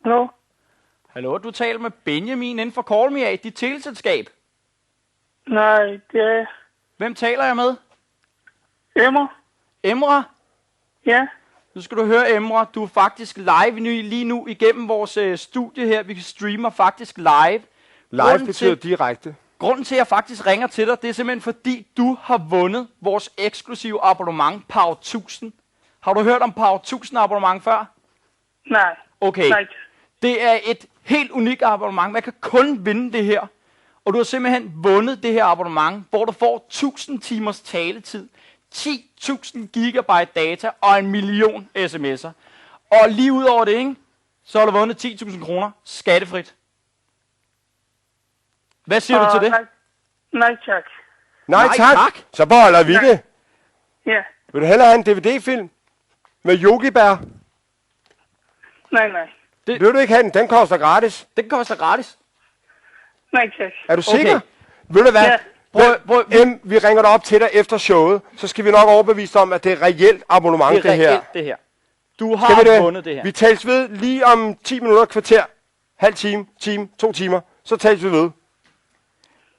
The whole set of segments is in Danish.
Hallo? Hallo, du taler med Benjamin inden for Call Me af, dit teleselskab. Nej, det er Hvem taler jeg med? Emma. Emra? Ja. Nu skal du høre, Emra, du er faktisk live lige nu igennem vores studie her. Vi streamer faktisk live. Live betyder direkte. Grunden til, at jeg faktisk ringer til dig, det er simpelthen fordi, du har vundet vores eksklusive abonnement, Power 1000. Har du hørt om Power 1000 abonnement før? Nej. Okay. Nej. Det er et helt unikt abonnement. Man kan kun vinde det her. Og du har simpelthen vundet det her abonnement, hvor du får 1000 timers taletid, 10.000 gigabyte data og 1 million sms'er. Og lige ud over det, ikke, så har du vundet 10.000 kroner skattefrit. Hvad siger du til det? Nej, tak. Nej, Nej, tak. tak. Så beholder vi det. Ja. Vil du hellere have en DVD-film med Yogi Bær? Nej. Vil du ikke have den? Den koster gratis. Det koster gratis. Nej, tak. Er du sikker? Okay. Ved du hvad? Ja. Vi ringer dig op til dig efter showet, så skal vi nok overbevise dig om, at det er reelt abonnement, Det er det her. reelt, det her. Du Skal har vi det? vundet det her. Vi tales ved lige om 10 minutter, kvarter, halv time, 2 timer. Så tales vi ved.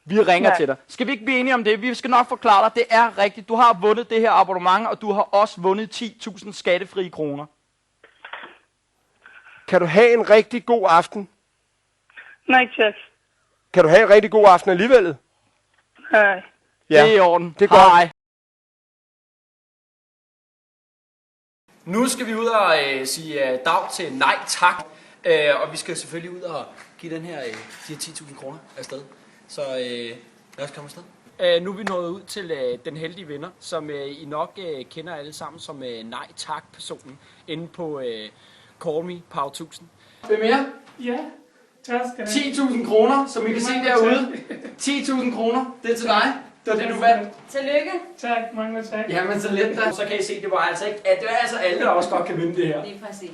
Vi ringer Ja. til dig. Skal vi ikke blive enige om det? Vi skal nok forklare dig, det er rigtigt. Du har vundet det her abonnement, og du har også vundet 10.000 skattefrie kroner. Kan du have en rigtig god aften? Nej, tak. Kan du have en rigtig god aften alligevel? Nej. Ja. Det er i orden. Det er godt. Hej. Nu skal vi ud og sige dag til nej tak. Og vi skal selvfølgelig ud og give den her, de her 10.000 kroner afsted. Så lad os komme afsted. Nu er vi nået ud til den heldige vinder, som I nok kender alle sammen som nej tak personen inde på Call Me Power 1000. Hvem er? Ja, tak skal du have. 10.000 kroner, som I kan se derude. 10.000 kroner, det er til dig. Det var det, du vandt. Tillykke. Tak, mange tak. Jamen så let da. Så kan I se, det var altså ikke, at det er altså alle, der også godt kan vinde det her. Lige præcis.